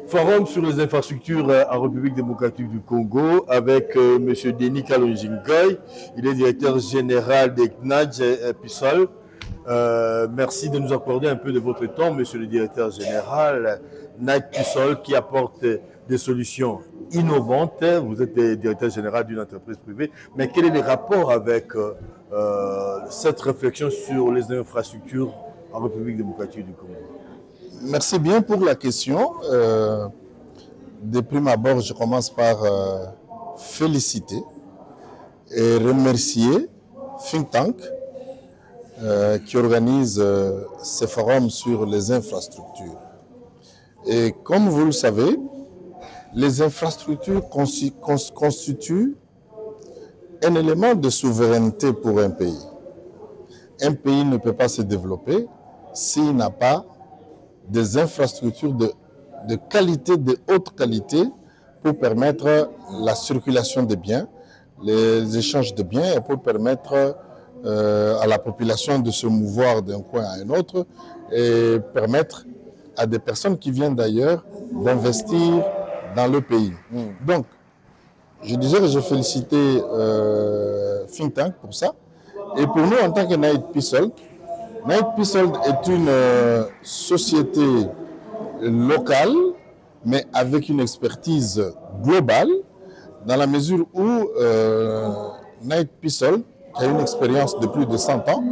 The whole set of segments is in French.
Forum sur les infrastructures en République démocratique du Congo avec M. Denis Kalonjingoy. Il est directeur général des CNADJ Pissol. Merci de nous accorder un peu de votre temps, monsieur le directeur général. Night Pissol qui apporte des solutions innovantes. Vous êtes directeur général d'une entreprise privée. Mais quel est le rapport avec cette réflexion sur les infrastructures en République démocratique du Congo? Merci bien pour la question. De prime abord, je commence par féliciter et remercier Think Tank qui organise ce forum sur les infrastructures. Et comme vous le savez, les infrastructures constituent un élément de souveraineté pour un pays. Un pays ne peut pas se développer s'il n'a pas des infrastructures de qualité, de haute qualité, pour permettre la circulation des biens, les échanges de biens et pour permettre à la population de se mouvoir d'un coin à un autre et permettre à des personnes qui viennent d'ailleurs d'investir dans le pays. Donc, je disais que je félicitais Think Tank pour ça. Et pour nous, en tant que Night Pissol, Night Pissol est une société locale, mais avec une expertise globale, dans la mesure où Night Pissol, qui a une expérience de plus de 100 ans,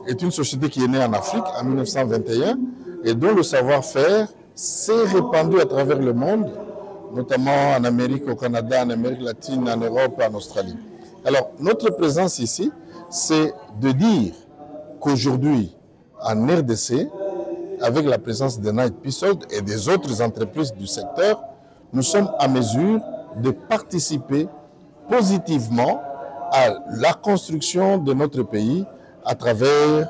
est une société qui est née en Afrique en 1921 et dont le savoir-faire s'est répandu à travers le monde, notamment en Amérique, au Canada, en Amérique latine, en Europe, en Australie. Alors, notre présence ici, c'est de dire qu'aujourd'hui, en RDC, avec la présence de Night Pissol et des autres entreprises du secteur, nous sommes à mesure de participer positivement à la construction de notre pays à travers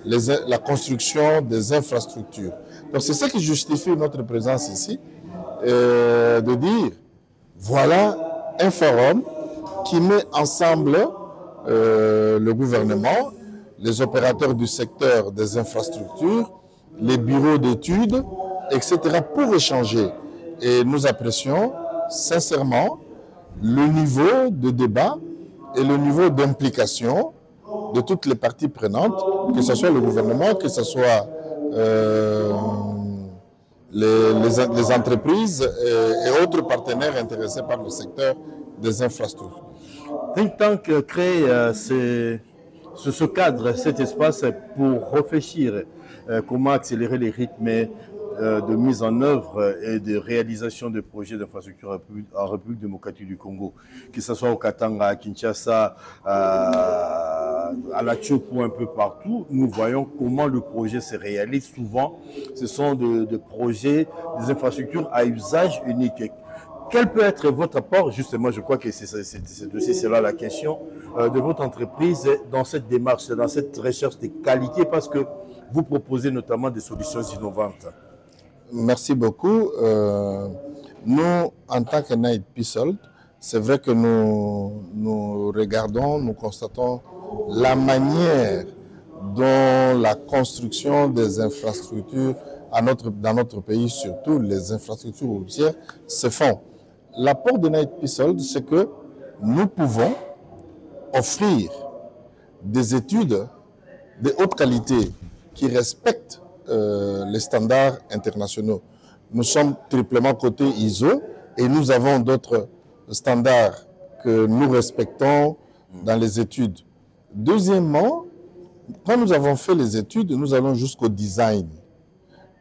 la construction des infrastructures. Donc c'est ça qui justifie notre présence ici, de dire, voilà un forum qui met ensemble le gouvernement, les opérateurs du secteur des infrastructures, les bureaux d'études, etc. pour échanger. Et nous apprécions sincèrement le niveau de débat et le niveau d'implication de toutes les parties prenantes, que ce soit le gouvernement, que ce soit les entreprises et autres partenaires intéressés par le secteur des infrastructures. Think Tank crée ce cadre, cet espace pour réfléchir comment accélérer les rythmes de mise en œuvre et de réalisation de projets d'infrastructure en République démocratique du Congo, que ce soit au Katanga, à Kinshasa, à la Tchopo, un peu partout. Nous voyons comment le projet se réalise. Souvent, ce sont des projets, des infrastructures à usage unique. Quel peut être votre apport, justement, je crois que c'est aussi cela la question, de votre entreprise dans cette démarche, dans cette recherche de qualité, parce que vous proposez notamment des solutions innovantes. Merci beaucoup. Nous, en tant que Night Pissol, c'est vrai que nous regardons, nous constatons la manière dont la construction des infrastructures dans notre pays, surtout les infrastructures routières, se font. L'apport de Night Pissol, c'est que nous pouvons offrir des études de haute qualité qui respectent les standards internationaux. Nous sommes triplement cotés ISO et nous avons d'autres standards que nous respectons dans les études. Deuxièmement, quand nous avons fait les études, nous allons jusqu'au design.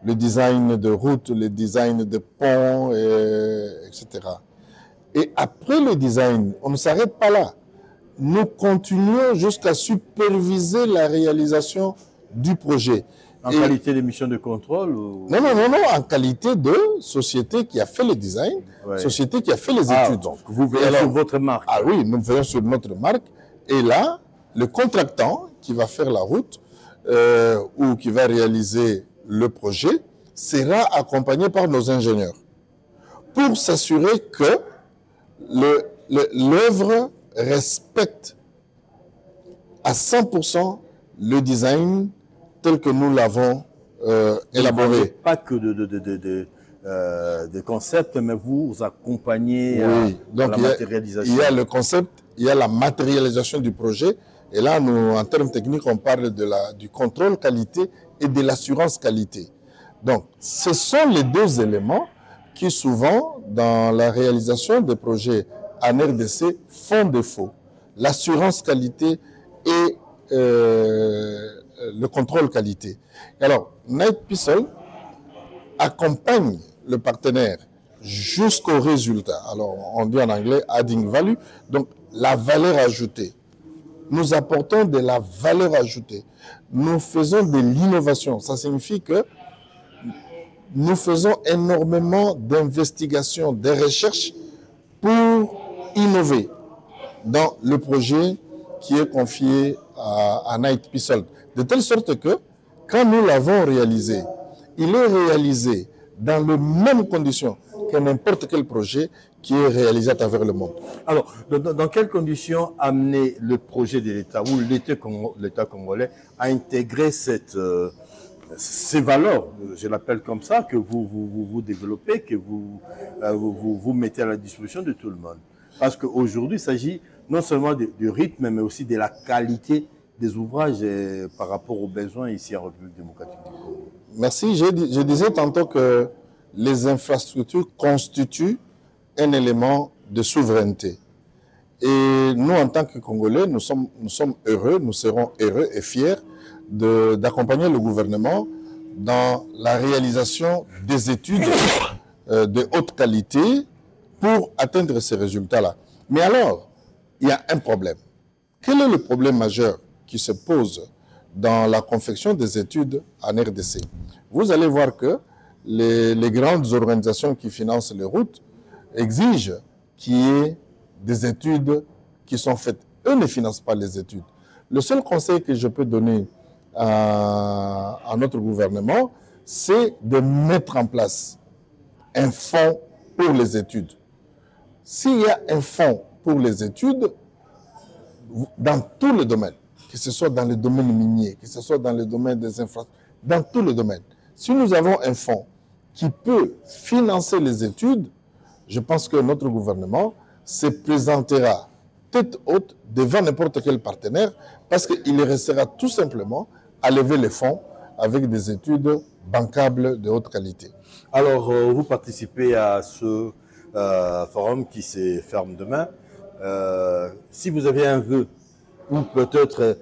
Le design de routes, le design de ponts, etc. Et après le design, on ne s'arrête pas là. Nous continuons jusqu'à superviser la réalisation du projet. En qualité de mission de contrôle ou... Non, en qualité de société qui a fait le design, société qui a fait les études. Donc vous veillez sur votre marque. Ah oui, nous veillons sur notre marque. Et là, le contractant qui va faire la route ou qui va réaliser le projet sera accompagné par nos ingénieurs pour s'assurer que l'œuvre respecte à 100% le design tel que nous l'avons élaboré. Pas que de des concepts, mais vous accompagnez donc la matérialisation. Il y a le concept, il y a la matérialisation du projet. Et là, nous, en termes techniques, on parle du contrôle qualité et de l'assurance qualité. Donc, ce sont les deux éléments qui, souvent, dans la réalisation des projets en RDC, font défaut. L'assurance qualité et le contrôle qualité. Alors, Knight Piésolles accompagne le partenaire jusqu'au résultat. Alors, on dit en anglais adding value, donc la valeur ajoutée. Nous apportons de la valeur ajoutée. Nous faisons de l'innovation. Ça signifie que nous faisons énormément d'investigations, de recherches pour innover dans le projet qui est confié à Knight Piésolles. De telle sorte que, quand nous l'avons réalisé, il est réalisé dans les mêmes conditions que n'importe quel projet qui est réalisé à travers le monde. Alors, dans quelles conditions amener le projet de l'État ou l'État congolais à intégrer ces valeurs, je l'appelle comme ça, que vous développez, que vous mettez à la disposition de tout le monde? Parce qu'aujourd'hui, il s'agit non seulement du rythme, mais aussi de la qualité des ouvrages par rapport aux besoins ici en République démocratique du Congo. Merci. Je disais tantôt que les infrastructures constituent un élément de souveraineté. Et nous, en tant que Congolais, nous sommes heureux, nous serons heureux et fiers d'accompagner le gouvernement dans la réalisation des études de haute qualité pour atteindre ces résultats-là. Mais alors, il y a un problème. Quel est le problème majeur qui se pose dans la confection des études en RDC? Vous allez voir que les grandes organisations qui financent les routes exigent qu'il y ait des études qui sont faites. Eux ne financent pas les études. Le seul conseil que je peux donner à notre gouvernement, c'est de mettre en place un fonds pour les études. S'il y a un fonds pour les études, dans tous les domaines, que ce soit dans le domaine minier, que ce soit dans le domaine des infrastructures, dans tous les domaines, si nous avons un fonds qui peut financer les études, je pense que notre gouvernement se présentera tête haute devant n'importe quel partenaire parce qu'il restera tout simplement à lever les fonds avec des études bancables de haute qualité. Alors, vous participez à ce forum qui se ferme demain. Si vous avez un vœu ou peut-être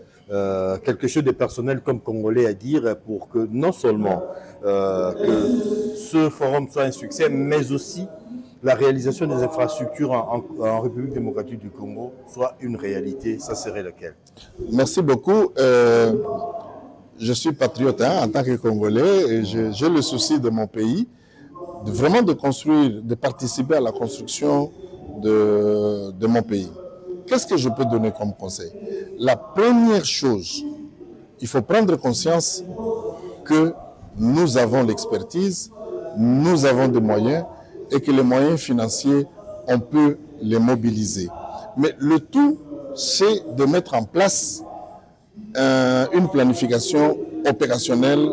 quelque chose de personnel comme Congolais à dire pour que non seulement que ce forum soit un succès, mais aussi la réalisation des infrastructures en République démocratique du Congo soit une réalité, ça serait laquelle? Merci beaucoup. Je suis patriote en tant que Congolais et j'ai le souci de mon pays, vraiment de construire, de participer à la construction de mon pays. Qu'est-ce que je peux donner comme conseil? La première chose, il faut prendre conscience que nous avons l'expertise, nous avons des moyens et que les moyens financiers, on peut les mobiliser. Mais le tout, c'est de mettre en place une planification opérationnelle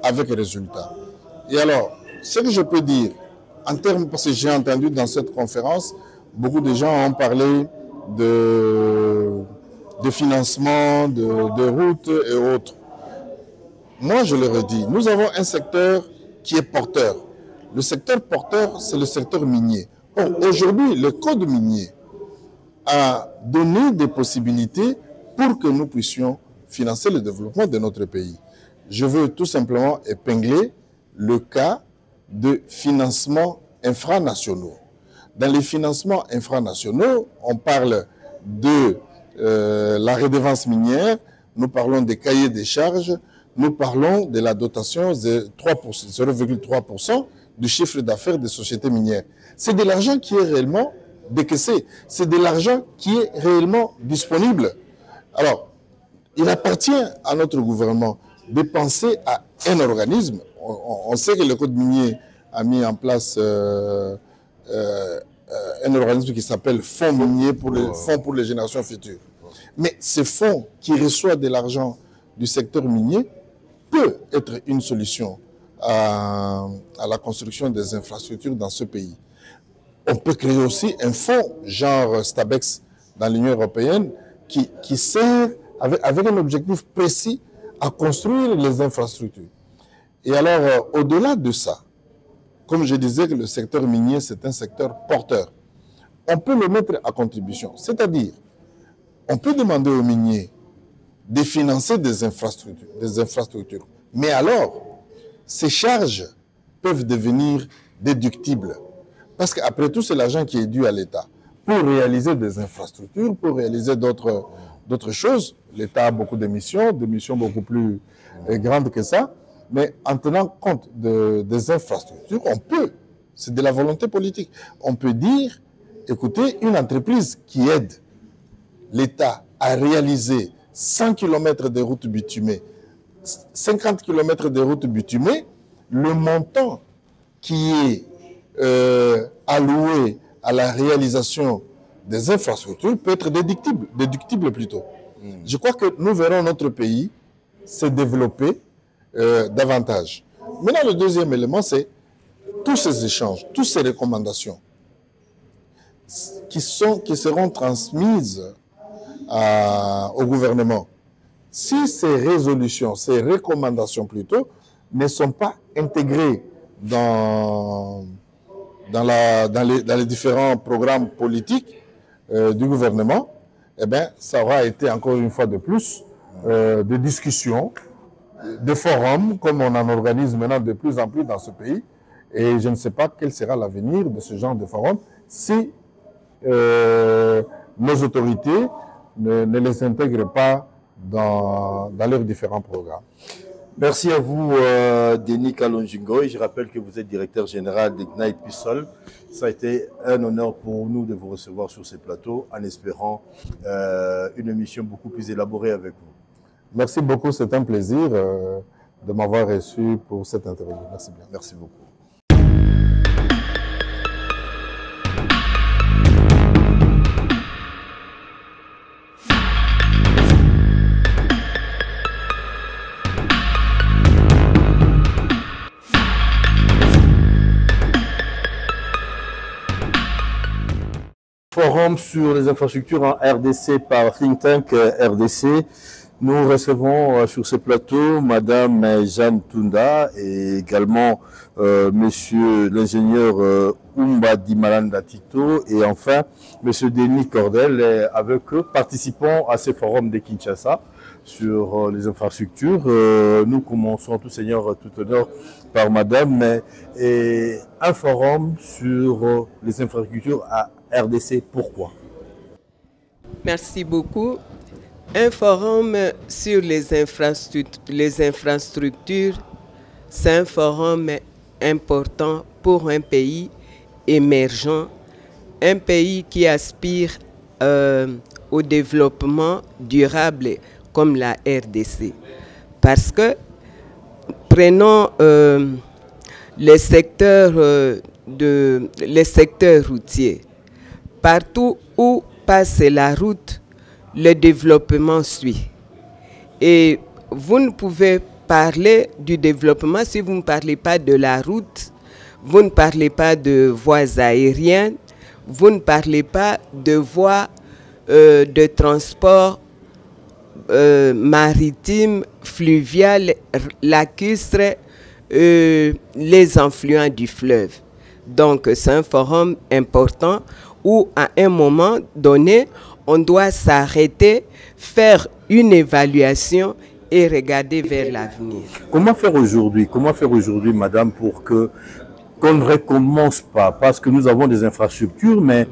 avec résultat. Et alors, ce que je peux dire, en termes, parce que j'ai entendu dans cette conférence, beaucoup de gens ont parlé de financement, de routes et autres. Moi, je leur ai dit, nous avons un secteur qui est porteur. Le secteur porteur, c'est le secteur minier. Bon, aujourd'hui, le code minier a donné des possibilités pour que nous puissions financer le développement de notre pays. Je veux tout simplement épingler le cas de financements infranationaux. Dans les financements infranationaux, on parle de la redevance minière, nous parlons des cahiers des charges, nous parlons de la dotation de 0,3% du chiffre d'affaires des sociétés minières. C'est de l'argent qui est réellement décaissé, c'est de l'argent qui est réellement disponible. Alors, il appartient à notre gouvernement de penser à un organisme. On sait que le Code minier a mis en place un organisme qui s'appelle Fonds minier pour les générations futures. Mais ces fonds qui reçoivent de l'argent du secteur minier peut être une solution à la construction des infrastructures dans ce pays. On peut créer aussi un fonds genre Stabex dans l'Union européenne qui sert avec un objectif précis à construire les infrastructures. Et alors, au-delà de ça, comme je disais que le secteur minier, c'est un secteur porteur, on peut le mettre à contribution. C'est-à-dire, on peut demander aux miniers de financer des infrastructures. Mais alors, ces charges peuvent devenir déductibles. Parce qu'après tout, c'est l'argent qui est dû à l'État. Pour réaliser des infrastructures, pour réaliser d'autres choses, l'État a beaucoup des missions beaucoup plus grandes que ça. Mais en tenant compte des infrastructures, on peut, c'est de la volonté politique, on peut dire, écoutez, une entreprise qui aide l'État à réaliser 100 km de routes bitumées, 50 km de routes bitumées, le montant qui est alloué à la réalisation des infrastructures peut être déductible plutôt. Je crois que nous verrons notre pays se développer davantage. Maintenant, le deuxième élément, c'est tous ces échanges, toutes ces recommandations qui seront transmises au gouvernement. Si ces résolutions, ces recommandations plutôt, ne sont pas intégrées dans les différents programmes politiques du gouvernement, eh bien, ça aura été encore une fois de plus de discussions, de forums, comme on en organise maintenant de plus en plus dans ce pays. Et je ne sais pas quel sera l'avenir de ce genre de forum si nos autorités ne les intègrent pas dans leurs différents programmes. Merci à vous, Denis Kalonjingo. Je rappelle que vous êtes directeur général d'Ignite Pissol. Ça a été un honneur pour nous de vous recevoir sur ces plateaux, en espérant une émission beaucoup plus élaborée avec vous. Merci beaucoup, c'est un plaisir de m'avoir reçu pour cette interview. Merci bien. Merci beaucoup. Forum sur les infrastructures en RDC par Think Tank RDC. Nous recevons sur ce plateau Madame Jeanne Tunda et également Monsieur l'ingénieur Umba Dimalanda Tito et enfin Monsieur Denis Cordel. Avec eux, participons à ce forum de Kinshasa sur les infrastructures. Nous commençons, tout seigneur, tout honneur, par Madame, et un forum sur les infrastructures à RDC. Pourquoi? Merci beaucoup. Un forum sur les infrastructures, c'est un forum important pour un pays émergent, un pays qui aspire au développement durable comme la RDC. Parce que, prenons les secteurs routiers. Partout où passe la route, le développement suit. Et vous ne pouvez parler du développement si vous ne parlez pas de la route, vous ne parlez pas de voies aériennes, vous ne parlez pas de voies de transport maritime, fluvial, lacustre, les affluents du fleuve. Donc c'est un forum important où à un moment donné, on doit s'arrêter, faire une évaluation et regarder vers l'avenir. Comment faire aujourd'hui, madame, pour qu'on ne recommence pas? Parce que nous avons des infrastructures, mais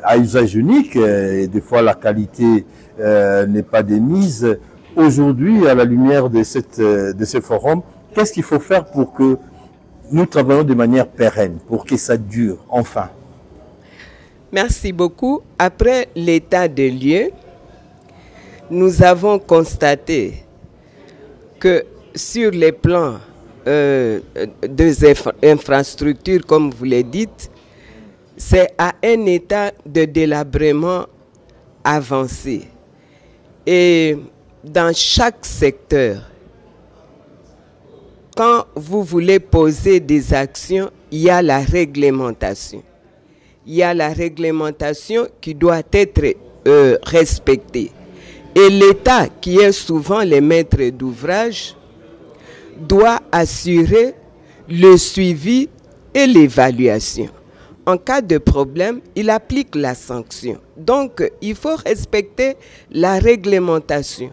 à usage unique, et des fois la qualité n'est pas démise. Aujourd'hui, à la lumière de ce forum, qu'est-ce qu'il faut faire pour que nous travaillions de manière pérenne, pour que ça dure, enfin? Merci beaucoup. Après l'état des lieux, nous avons constaté que sur les plans des infrastructures, comme vous le dites, c'est à un état de délabrement avancé. Et dans chaque secteur, quand vous voulez poser des actions, il y a la réglementation. Il y a la réglementation qui doit être respectée. Et l'État, qui est souvent le maître d'ouvrage, doit assurer le suivi et l'évaluation. En cas de problème, il applique la sanction. Donc, il faut respecter la réglementation.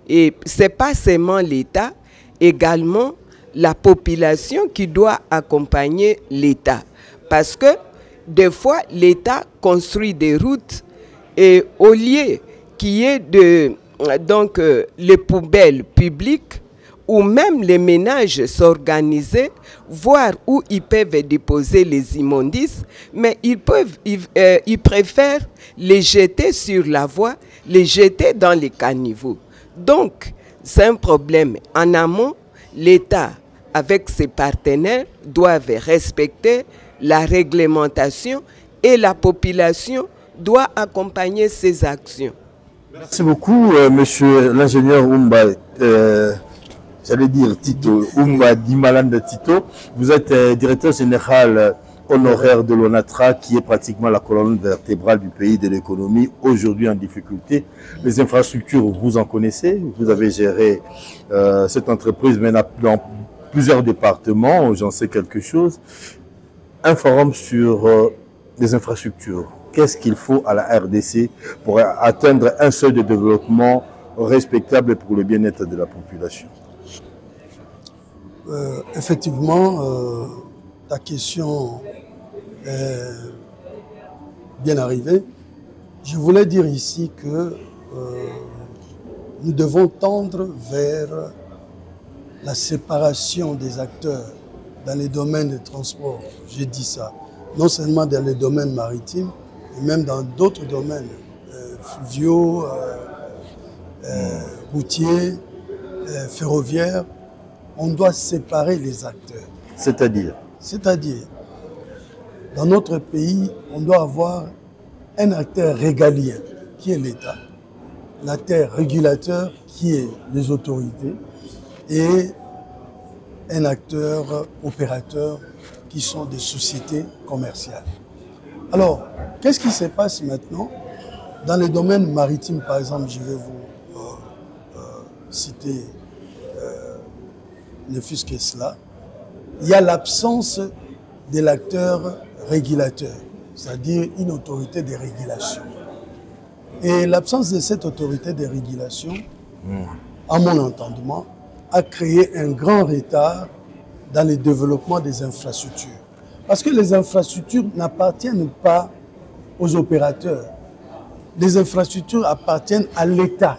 Et ce n'est pas seulement l'État, également la population qui doit accompagner l'État. Parce que des fois, l'État construit des routes et au lieu qu'il y ait les poubelles publiques, ou même les ménages s'organiser, voir où ils peuvent déposer les immondices, mais ils préfèrent les jeter sur la voie, les jeter dans les caniveaux. Donc, c'est un problème. En amont, l'État, avec ses partenaires, doivent respecter la réglementation et la population doit accompagner ces actions. Merci beaucoup, monsieur l'ingénieur Oumba. J'allais dire Tito, Oumba Dimalanda Tito. Vous êtes directeur général honoraire de l'ONATRA, qui est pratiquement la colonne vertébrale du pays, de l'économie, aujourd'hui en difficulté. Les infrastructures, vous en connaissez. Vous avez géré cette entreprise maintenant dans plusieurs départements, j'en sais quelque chose. Un forum sur les infrastructures. Qu'est-ce qu'il faut à la RDC pour atteindre un seuil de développement respectable pour le bien-être de la population? Effectivement, ta question est bien arrivée. Je voulais dire ici que nous devons tendre vers la séparation des acteurs dans les domaines de transport. J'ai dit ça. Non seulement dans les domaines maritimes, mais même dans d'autres domaines fluviaux, routiers, ferroviaires. On doit séparer les acteurs. C'est-à-dire? C'est-à-dire, dans notre pays, on doit avoir un acteur régalien, qui est l'État, l'acteur régulateur, qui est les autorités, et un acteur opérateur, qui sont des sociétés commerciales. Alors, qu'est-ce qui se passe maintenant? Dans les domaines maritimes, par exemple, je vais vous citer ne fût-ce que cela, il y a l'absence de l'acteur régulateur, c'est-à-dire une autorité de régulation. Et l'absence de cette autorité de régulation, à mon entendement, a créé un grand retard dans le développement des infrastructures. Parce que les infrastructures n'appartiennent pas aux opérateurs. Les infrastructures appartiennent à l'État.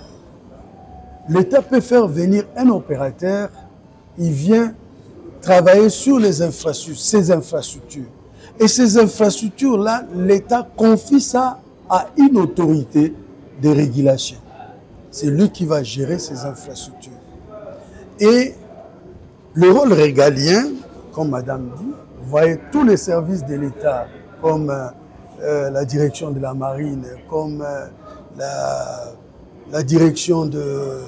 L'État peut faire venir un opérateur, il vient travailler sur les infrastructures, ces infrastructures. Et ces infrastructures-là, l'État confie ça à une autorité de régulation. C'est lui qui va gérer ces infrastructures. Et le rôle régalien, comme Madame dit, vous voyez tous les services de l'État, comme la direction de la marine, comme la direction de...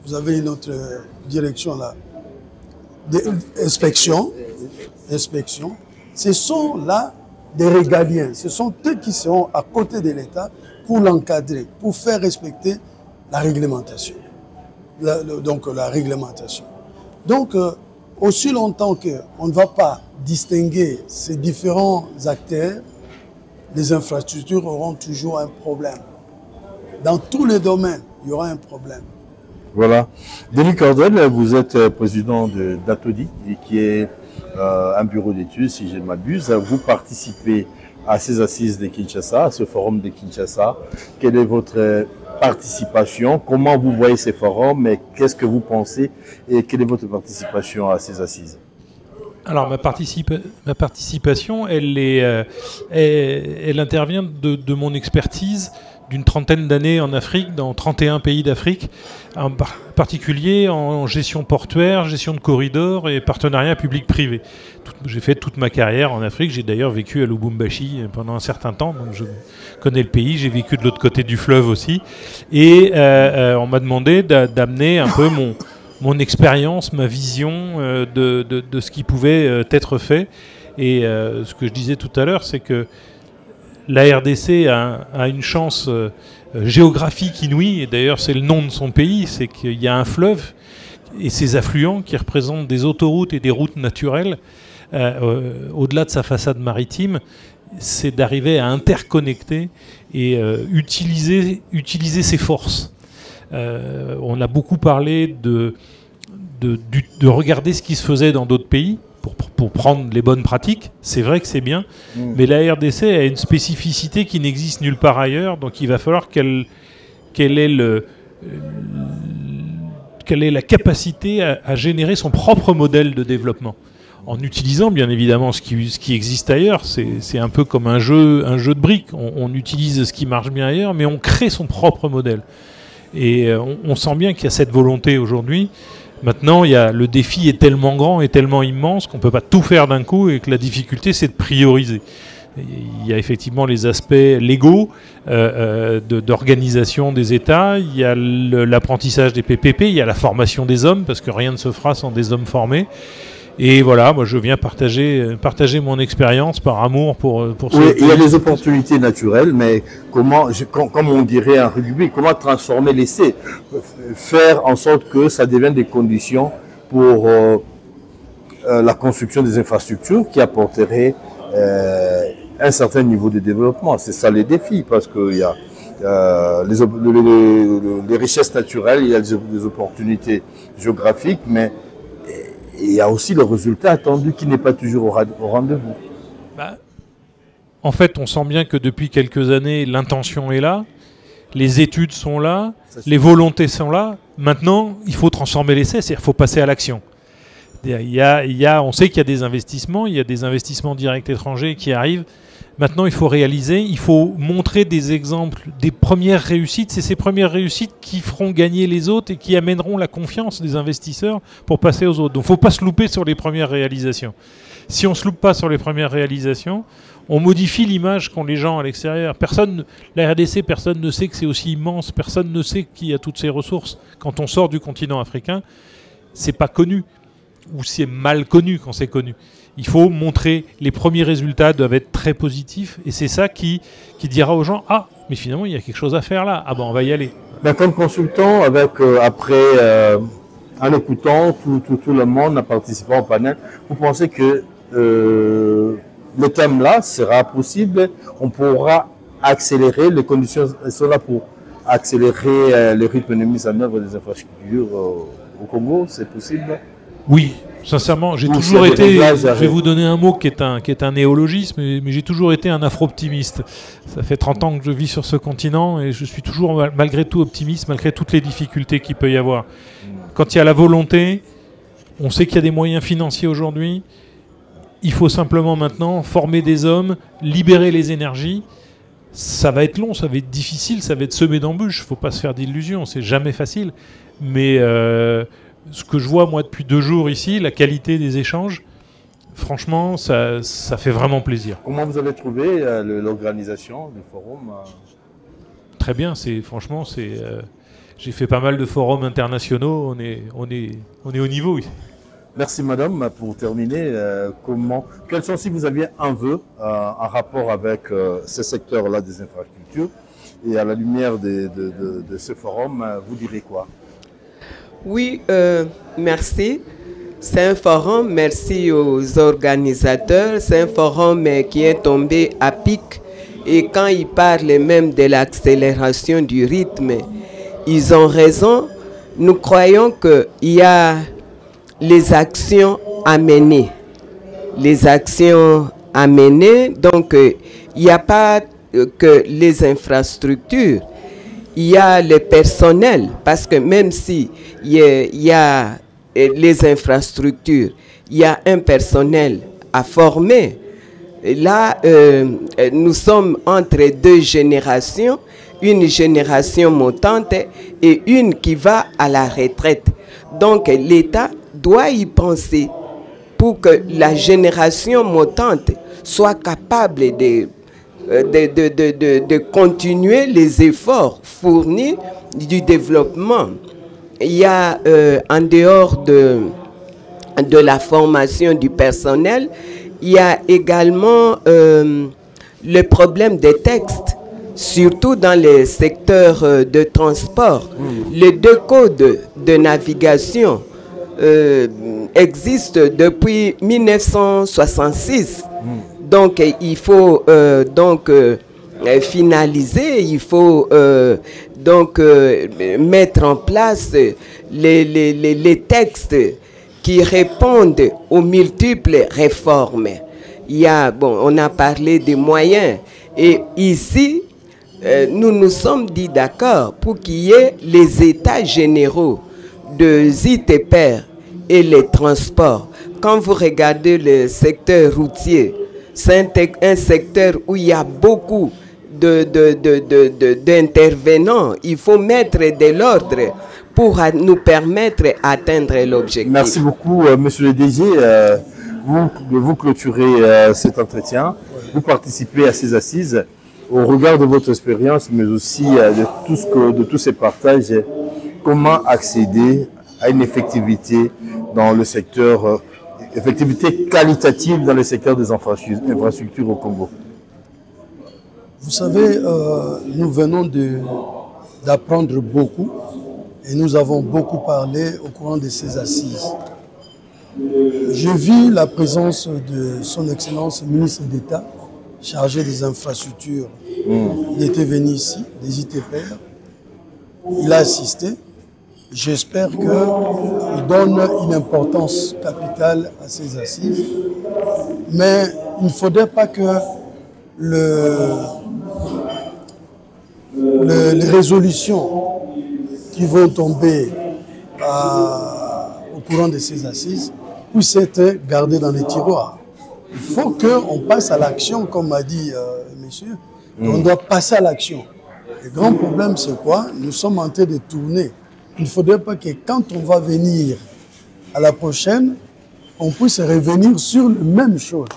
vous avez une autre direction là, d'inspection. Ce sont là des régaliens. Ce sont eux qui seront à côté de l'État pour l'encadrer, pour faire respecter la réglementation. Donc la réglementation. Donc, aussi longtemps qu'on ne va pas distinguer ces différents acteurs, les infrastructures auront toujours un problème. Dans tous les domaines, il y aura un problème. Voilà. Denis Cordel, vous êtes président de d'Atodi, qui est un bureau d'études, si je ne m'abuse. Vous participez à ces assises de Kinshasa, à ce forum de Kinshasa. Quelle est votre participation? Comment vous voyez ces forums et qu'est-ce que vous pensez? Et quelle est votre participation à ces assises? Alors ma participation, elle intervient de mon expertise d'une trentaine d'années en Afrique, dans 31 pays d'Afrique, en particulier en gestion portuaire, gestion de corridors et partenariat public-privé. J'ai fait toute ma carrière en Afrique, j'ai d'ailleurs vécu à Lubumbashi pendant un certain temps, donc je connais le pays, j'ai vécu de l'autre côté du fleuve aussi, et on m'a demandé d'amener un peu mon expérience, ma vision de ce qui pouvait être fait. Et ce que je disais tout à l'heure, c'est que la RDC a une chance géographique inouïe, et d'ailleurs c'est le nom de son pays, c'est qu'il y a un fleuve et ses affluents qui représentent des autoroutes et des routes naturelles. Au-delà de sa façade maritime, c'est d'arriver à interconnecter et utiliser ses forces. On a beaucoup parlé de regarder ce qui se faisait dans d'autres pays pour prendre les bonnes pratiques. C'est vrai que c'est bien, mais la RDC a une spécificité qui n'existe nulle part ailleurs, donc il va falloir qu'elle ait la capacité à générer son propre modèle de développement, en utilisant bien évidemment ce qui existe ailleurs. C'est un peu comme un jeu de briques. On utilise ce qui marche bien ailleurs, mais on crée son propre modèle. Et on sent bien qu'il y a cette volonté aujourd'hui. Maintenant, le défi est tellement grand et tellement immense qu'on ne peut pas tout faire d'un coup, et que la difficulté, c'est de prioriser. Il y a effectivement les aspects légaux d'organisation des États, il y a l'apprentissage des PPP, il y a la formation des hommes, parce que rien ne se fera sans des hommes formés. Et voilà, moi je viens partager mon expérience par amour pour ce oui, il y a des opportunités naturelles, mais comme on dirait en rugby, comment transformer l'essai, faire en sorte que ça devienne des conditions pour la construction des infrastructures qui apporteraient un certain niveau de développement. C'est ça les défis, parce qu'il y a les richesses naturelles, il y a des opportunités géographiques, mais il y a aussi le résultat attendu qui n'est pas toujours au rendez-vous. En fait, on sent bien que depuis quelques années, l'intention est là, les études sont là, les volontés sont là. Maintenant, il faut transformer l'essai, c'est-à-dire qu'il faut passer à l'action. On sait qu'il y a des investissements, il y a des investissements directs étrangers qui arrivent. Maintenant, il faut réaliser, il faut montrer des exemples, des premières réussites. C'est ces premières réussites qui feront gagner les autres et qui amèneront la confiance des investisseurs pour passer aux autres. Donc, il ne faut pas se louper sur les premières réalisations. Si on ne se loupe pas sur les premières réalisations, on modifie l'image qu'ont les gens à l'extérieur. La RDC, personne ne sait que c'est aussi immense, personne ne sait qu'il y a toutes ces ressources. Quand on sort du continent africain, c'est pas connu, ou c'est mal connu quand c'est connu. Il faut montrer, les premiers résultats doivent être très positifs, et c'est ça qui dira aux gens, ah, mais finalement il y a quelque chose à faire là, ah ben on va y aller. Ben, comme consultant, en écoutant tout le monde, en participant au panel, vous pensez que le thème là sera possible, on pourra accélérer, les conditions sont là pour accélérer le rythme de mise en œuvre des infrastructures au Congo, c'est possible? Oui, sincèrement, j'ai toujours été, je vais vous donner un mot qui est un néologisme, mais j'ai toujours été un afro-optimiste. Ça fait 30 ans que je vis sur ce continent et je suis toujours malgré tout optimiste, malgré toutes les difficultés qu'il peut y avoir. Quand il y a la volonté, on sait qu'il y a des moyens financiers aujourd'hui, il faut simplement maintenant former des hommes, libérer les énergies. Ça va être long, ça va être difficile, ça va être semé d'embûches, il ne faut pas se faire d'illusions, c'est jamais facile. Mais ce que je vois moi depuis 2 jours ici, la qualité des échanges, franchement, ça fait vraiment plaisir. Comment vous avez trouvé l'organisation du forum? Très bien, franchement, j'ai fait pas mal de forums internationaux, on est au niveau ici. Merci madame. Pour terminer, quels sont, si vous aviez un vœu en rapport avec ce secteur-là des infrastructures, et à la lumière de ce forum, vous direz quoi? Oui, merci. C'est un forum, merci aux organisateurs. C'est un forum qui est tombé à pic. Et quand ils parlent même de l'accélération du rythme, ils ont raison. Nous croyons qu'il y a les actions à mener. Les actions à mener, donc il n'y a pas que les infrastructures. Il y a le personnel, parce que même si il y a les infrastructures, il y a un personnel à former. Là, nous sommes entre 2 générations, une génération montante et une qui va à la retraite. Donc l'État doit y penser pour que la génération montante soit capable de continuer les efforts fournis du développement. il y a, en dehors de la formation du personnel, il y a également le problème des textes, surtout dans les secteurs de transport. Les 2 codes de navigation existent depuis 1966. Donc, il faut finaliser, il faut mettre en place les textes qui répondent aux multiples réformes. Il y a, on a parlé des moyens. Et ici, nous nous sommes dit d'accord pour qu'il y ait les états généraux de ZITEPER et les transports. Quand vous regardez le secteur routier, c'est un secteur où il y a beaucoup d'intervenants. Il faut mettre de l'ordre pour nous permettre d'atteindre l'objectif. Merci beaucoup, monsieur le DG. Vous clôturez cet entretien. Vous participez à ces assises. Au regard de votre expérience, mais aussi de tous ces partages, comment accéder à une effectivité dans le secteur, effectivité qualitative dans le secteur des infrastructures au Congo? Vous savez, nous venons d'apprendre beaucoup et nous avons beaucoup parlé au courant de ces assises. Je vis la présence de son Excellence, le ministre d'État, chargé des infrastructures. Il était venu ici, des ITPR. Il a assisté. J'espère qu'il donne une importance capitale à ces assises. Mais il ne faudrait pas que les résolutions qui vont tomber au courant de ces assises puissent être gardées dans les tiroirs. Il faut qu'on passe à l'action, comme m'a dit monsieur. On doit passer à l'action. Le grand problème, c'est quoi? Nous sommes en train de tourner. Il ne faudrait pas que quand on va venir à la prochaine, on puisse revenir sur la même chose.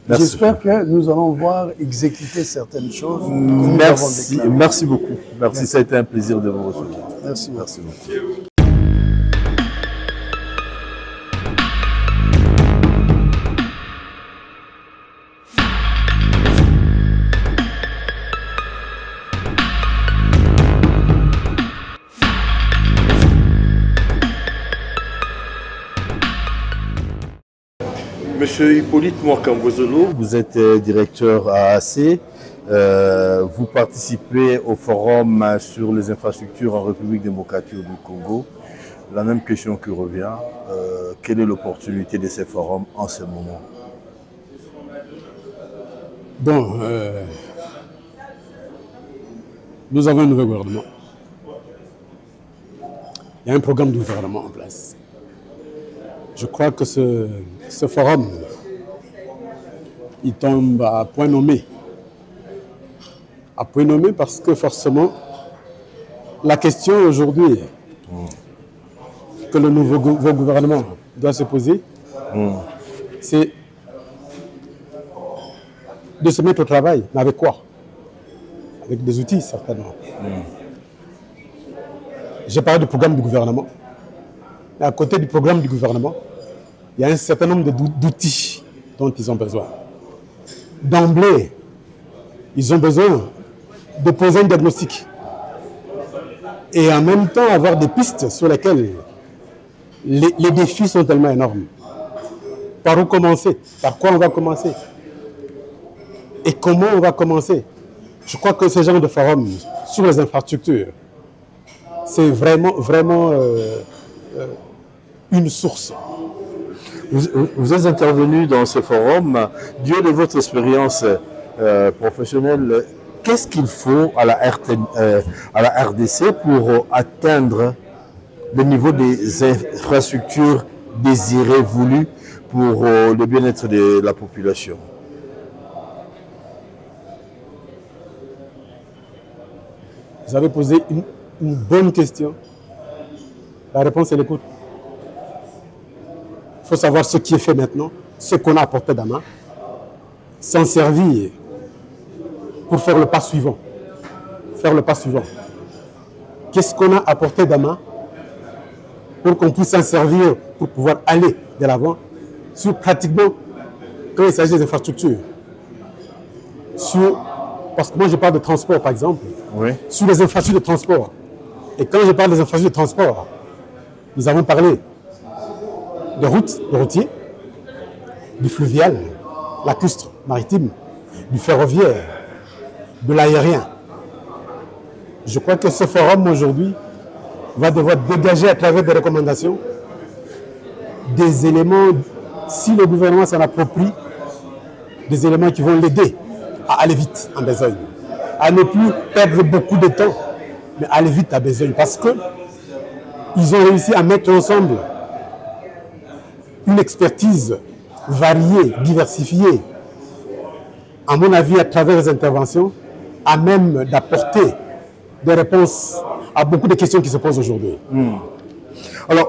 J'espère que nous allons voir exécuter certaines choses. Merci beaucoup. Merci, ça a été un plaisir de vous recevoir. Merci beaucoup. Monsieur Hippolyte Mwakambozolo, vous êtes directeur à AC. Vous participez au forum sur les infrastructures en République démocratique du Congo. La même question qui revient, quelle est l'opportunité de ces forums en ce moment? Bon, nous avons un nouveau gouvernement. Il y a un programme de gouvernement en place. Je crois que ce forum, il tombe à point nommé. À point nommé parce que forcément, la question aujourd'hui que le nouveau gouvernement doit se poser, c'est de se mettre au travail. Mais avec quoi? Avec des outils, certainement. J'ai parlé du programme du gouvernement. Et à côté du programme du gouvernement, il y a un certain nombre d'outils dont ils ont besoin. D'emblée, ils ont besoin de poser un diagnostic et en même temps avoir des pistes sur lesquelles les défis sont tellement énormes. Par où commencer? Par quoi on va commencer? Et comment on va commencer? Je crois que ce genre de forum sur les infrastructures, c'est vraiment une source. Vous êtes intervenu dans ce forum. Du haut de votre expérience professionnelle, qu'est-ce qu'il faut à la RDC pour atteindre le niveau des infrastructures désirées, voulues pour le bien-être de la population? Vous avez posé une bonne question. La réponse est l'écoute. Il faut savoir ce qui est fait maintenant, ce qu'on a apporté d'Ama, s'en servir pour faire le pas suivant. Faire le pas suivant. Qu'est-ce qu'on a apporté d'Ama pour qu'on puisse s'en servir pour pouvoir aller de l'avant sur pratiquement, quand il s'agit des infrastructures, parce que moi je parle de transport par exemple, Oui. sur les infrastructures de transport. Et quand je parle des infrastructures de transport, nous avons parlé de routes, de routiers, du fluvial, lacustre, maritime, du ferroviaire, de l'aérien. Je crois que ce forum aujourd'hui va devoir dégager à travers des recommandations des éléments, si le gouvernement s'en approprie, des éléments qui vont l'aider à aller vite en besogne, à ne plus perdre beaucoup de temps, mais aller vite à besogne, parce que ils ont réussi à mettre ensemble une expertise variée, diversifiée, à mon avis, à travers les interventions, à même d'apporter des réponses à beaucoup de questions qui se posent aujourd'hui. Alors,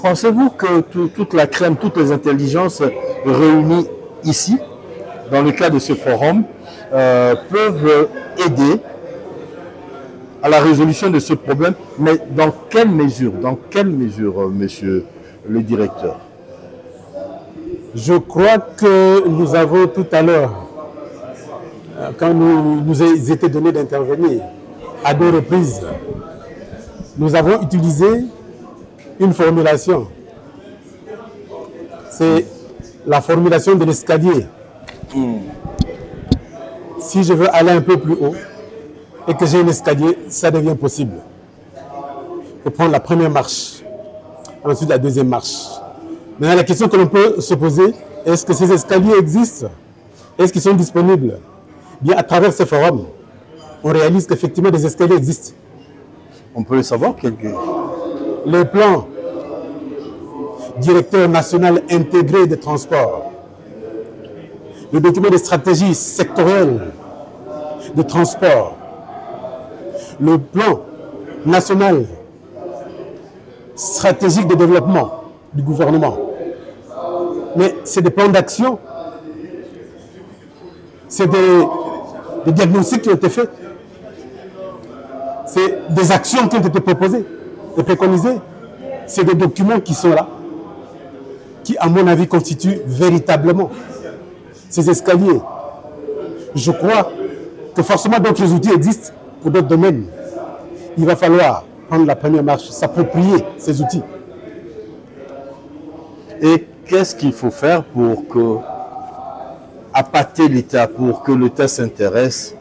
pensez-vous que toute la crème, toutes les intelligences réunies ici, dans le cadre de ce forum, peuvent aider à la résolution de ce problème, mais dans quelle mesure, monsieur le directeur? Je crois que nous avons tout à l'heure, quand nous a été donné d'intervenir à 2 reprises, nous avons utilisé une formulation. C'est la formulation de l'escalier. Si je veux aller un peu plus haut et que j'ai un escalier, ça devient possible. Il faut prendre la première marche, ensuite la deuxième marche. Maintenant, la question que l'on peut se poser, est-ce que ces escaliers existent? Est-ce qu'ils sont disponibles? Bien, à travers ce forum, on réalise qu'effectivement des escaliers existent. On peut le savoir Le plan directeur national intégré des transports, le document de stratégie sectorielle de transport, le plan national stratégique de développement du gouvernement. Mais c'est des plans d'action, c'est des diagnostics qui ont été faits, c'est des actions qui ont été proposées et préconisées, c'est des documents qui sont là, qui à mon avis constituent véritablement ces escaliers. Je crois que forcément d'autres outils existent pour d'autres domaines. Il va falloir prendre la première marche, s'approprier ces outils. Et qu'est-ce qu'il faut faire pour appâter l'État, pour que l'État s'intéresse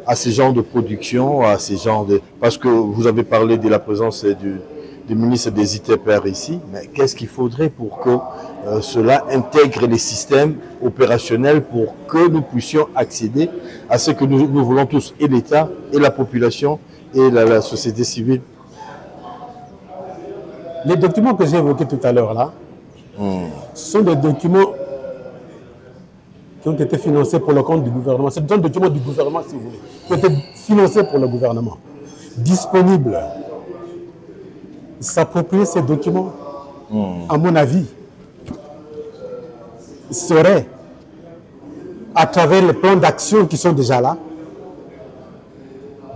à ce genre de production, à ces genres de... Parce que vous avez parlé de la présence du ministre des ITPR ici, mais qu'est-ce qu'il faudrait pour que cela intègre les systèmes opérationnels pour que nous puissions accéder à ce que nous voulons tous, et l'État, et la population, et la société civile? Les documents que j'ai évoqués tout à l'heure là, sont des documents qui ont été financés pour le compte du gouvernement. C'est un document du gouvernement, si vous voulez, qui ont été financés pour le gouvernement, disponibles. S'approprier ces documents, à mon avis, serait, à travers les plans d'action qui sont déjà là,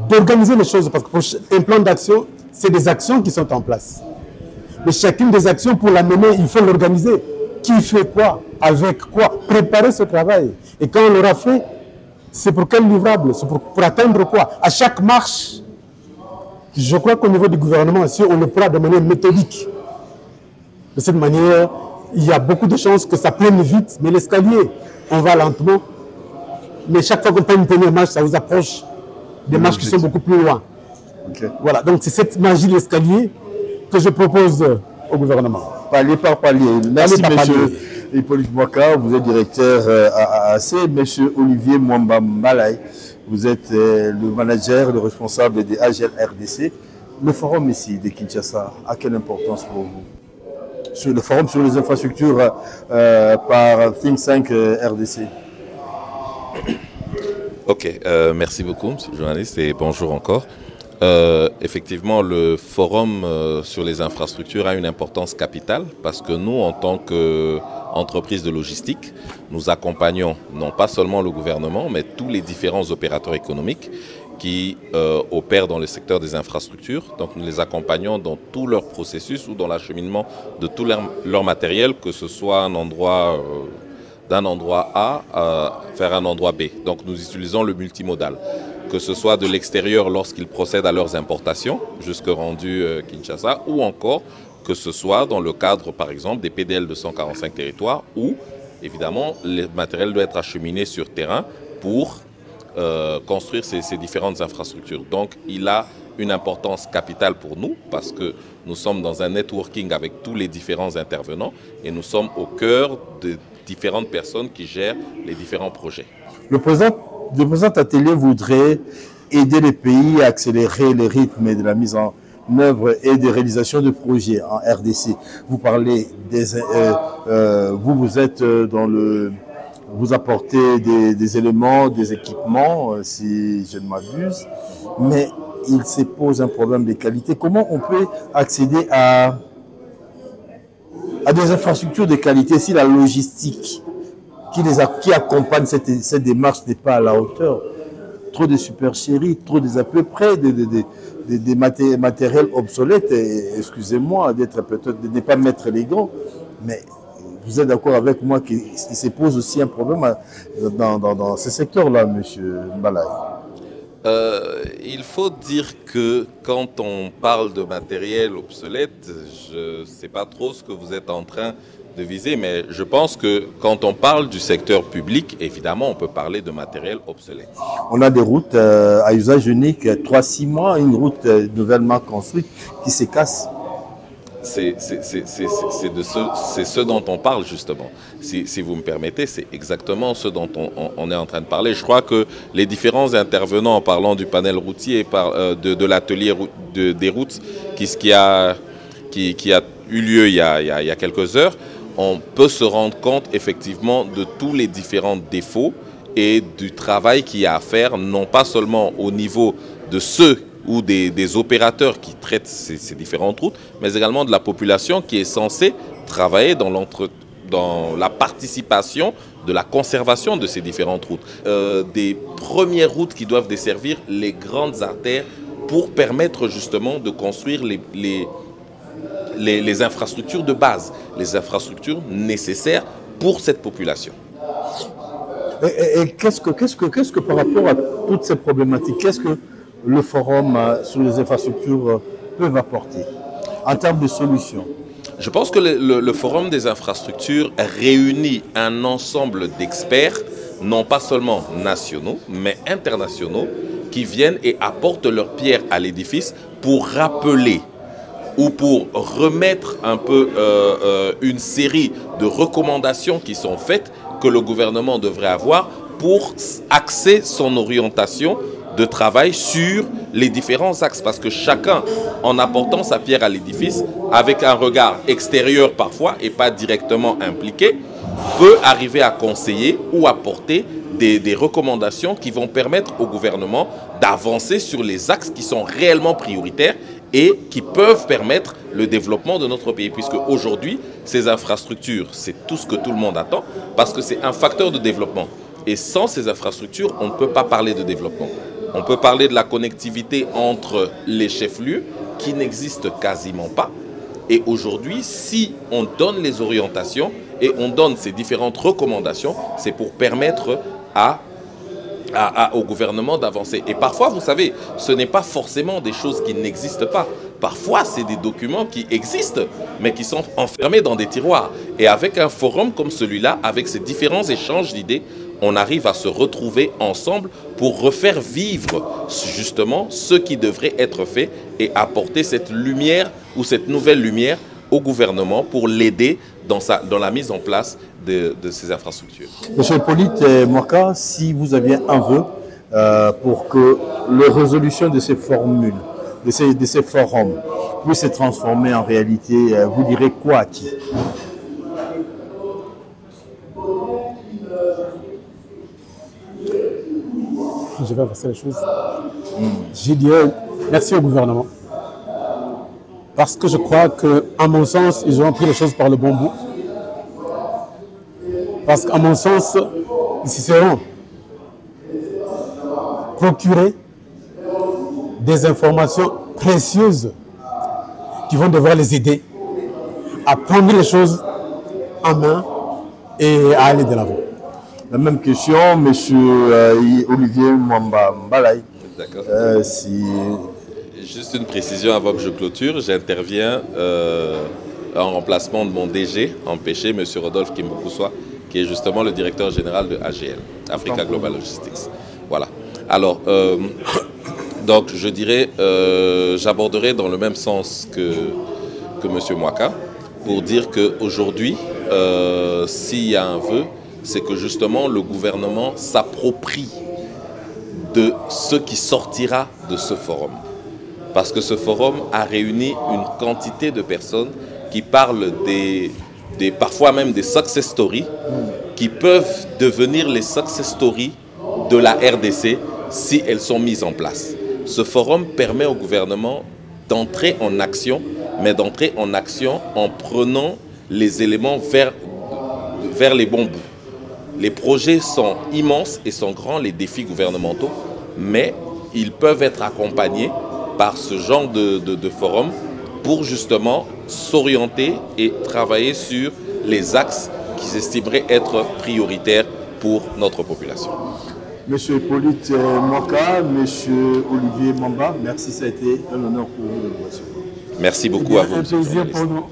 d'organiser les choses. Parce que pour un plan d'action, c'est des actions qui sont en place. Mais chacune des actions, pour la mener, il faut l'organiser. Qui fait quoi? Avec quoi? Préparer ce travail. Et quand on l'aura fait, c'est pour quel livrable? C'est pour atteindre quoi? À chaque marche, je crois qu'au niveau du gouvernement, si on le prend de manière méthodique, de cette manière, il y a beaucoup de chances que ça prenne vite. Mais l'escalier, on va lentement. Mais chaque fois qu'on prend une première marche, ça vous approche des marches qui sont beaucoup plus loin. Okay. Voilà, donc c'est cette magie de l'escalier que je propose au gouvernement. Palier par palier. Merci, monsieur Hippolyte Bouaka, vous êtes directeur à AAC. Monsieur Olivier Mwamba Malay, vous êtes le manager, le responsable des AGL RDC. Le forum ici de Kinshasa, a quelle importance pour vous? Sur le forum sur les infrastructures par Think Tank RDC. Ok, merci beaucoup, monsieur le journaliste, et bonjour encore. Effectivement, le forum sur les infrastructures a une importance capitale parce que nous, en tant qu'entreprise de logistique, nous accompagnons non pas seulement le gouvernement, mais tous les différents opérateurs économiques qui opèrent dans le secteur des infrastructures. Donc nous les accompagnons dans tout leur processus ou dans l'acheminement de tout leur matériel, que ce soit un endroit, d'un endroit A vers un endroit B. Donc nous utilisons le multimodal, que ce soit de l'extérieur lorsqu'ils procèdent à leurs importations, jusque rendu Kinshasa, ou encore que ce soit dans le cadre, par exemple, des PDL de 145 territoires, où, évidemment, le matériel doit être acheminé sur terrain pour construire ces différentes infrastructures. Donc, il a une importance capitale pour nous, parce que nous sommes dans un networking avec tous les différents intervenants, et nous sommes au cœur de différentes personnes qui gèrent les différents projets. Le présent atelier voudrait aider les pays à accélérer les rythmes de la mise en œuvre et des réalisations de projets en RDC. Vous parlez des, vous êtes dans le, vous apportez des éléments, des équipements, si je ne m'abuse, mais il se pose un problème de qualité. Comment on peut accéder à des infrastructures de qualité si la logistique qui accompagne cette démarche n'est pas à la hauteur? Trop de supercheries, trop des à peu près des matériels obsolètes, excusez-moi d'être peut-être de ne pas mettre les gants, mais vous êtes d'accord avec moi qu'il se pose aussi un problème dans ce secteur-là, M. Mbalaye? Il faut dire que quand on parle de matériel obsolète, je ne sais pas trop ce que vous êtes en train de viser, mais je pense que quand on parle du secteur public, évidemment, on peut parler de matériel obsolète. On a des routes à usage unique, 3-6 mois, une route nouvellement construite qui se casse. C'est ce dont on parle justement. Si vous me permettez, c'est exactement ce dont on est en train de parler. Je crois que les différents intervenants en parlant du panel routier, de l'atelier des routes qui a eu lieu il y a quelques heures, on peut se rendre compte effectivement de tous les différents défauts et du travail qu'il y a à faire, non pas seulement au niveau de ceux ou des opérateurs qui traitent ces différentes routes, mais également de la population qui est censée travailler dans la participation de la conservation de ces différentes routes. Des premières routes qui doivent desservir les grandes artères pour permettre justement de construire les infrastructures de base, les infrastructures nécessaires pour cette population. Et qu'est-ce que par rapport à toutes ces problématiques, qu'est-ce que le forum sur les infrastructures peut apporter en termes de solutions? Je pense que le forum des infrastructures réunit un ensemble d'experts, non pas seulement nationaux, mais internationaux, qui viennent et apportent leur pierre à l'édifice pour rappeler ou pour remettre un peu une série de recommandations qui sont faites que le gouvernement devrait avoir pour axer son orientation de travail sur les différents axes. Parce que chacun, en apportant sa pierre à l'édifice, avec un regard extérieur parfois et pas directement impliqué, peut arriver à conseiller ou apporter des recommandations qui vont permettre au gouvernement d'avancer sur les axes qui sont réellement prioritaires et qui peuvent permettre le développement de notre pays. Puisque aujourd'hui, ces infrastructures, c'est tout ce que tout le monde attend, parce que c'est un facteur de développement. Et sans ces infrastructures, on ne peut pas parler de développement. On peut parler de la connectivité entre les chefs-lieux, qui n'existe quasiment pas. Et aujourd'hui, si on donne les orientations et on donne ces différentes recommandations, c'est pour permettre au gouvernement d'avancer. Et parfois, vous savez, ce n'est pas forcément des choses qui n'existent pas. Parfois, c'est des documents qui existent, mais qui sont enfermés dans des tiroirs. Et avec un forum comme celui-là, avec ces différents échanges d'idées, on arrive à se retrouver ensemble pour refaire vivre justement ce qui devrait être fait et apporter cette lumière ou cette nouvelle lumière au gouvernement pour l'aider dans la mise en place de ces infrastructures. Monsieur Hippolyte Mwaka, si vous aviez un vœu pour que la résolution de ces formules, de ces forums puisse se transformer en réalité, vous direz quoi à qui? Je vais passer les choses. Je dirais merci au gouvernement. Parce que je crois qu'à mon sens, ils ont pris les choses par le bon bout. Parce qu'à mon sens, ils se seront procurés des informations précieuses qui vont devoir les aider à prendre les choses en main et à aller de l'avant. La même question, M. Olivier Mwamba-Mbalaï. D'accord. Si... Juste une précision avant que je clôture. J'interviens en remplacement de mon DG empêché, M. Rodolphe Kimbukuswa, qui est justement le directeur général de AGL, Africa Global Logistics. Voilà. Alors, donc je dirais, j'aborderai dans le même sens que M. Mwaka, pour dire qu'aujourd'hui, s'il y a un vœu, c'est que justement le gouvernement s'approprie de ce qui sortira de ce forum. Parce que ce forum a réuni une quantité de personnes qui parlent parfois même des success stories, qui peuvent devenir les success stories de la RDC si elles sont mises en place. Ce forum permet au gouvernement d'entrer en action, mais d'entrer en action en prenant les éléments vers les bons bouts. Les projets sont immenses et sont grands, les défis gouvernementaux, mais ils peuvent être accompagnés par ce genre de forum pour justement s'orienter et travailler sur les axes qui s'estimeraient être prioritaires pour notre population. Monsieur Hippolyte Mwaka, Monsieur Olivier Mwamba, merci, ça a été un honneur pour vous de vous. Merci beaucoup à vous. Un plaisir pour nous.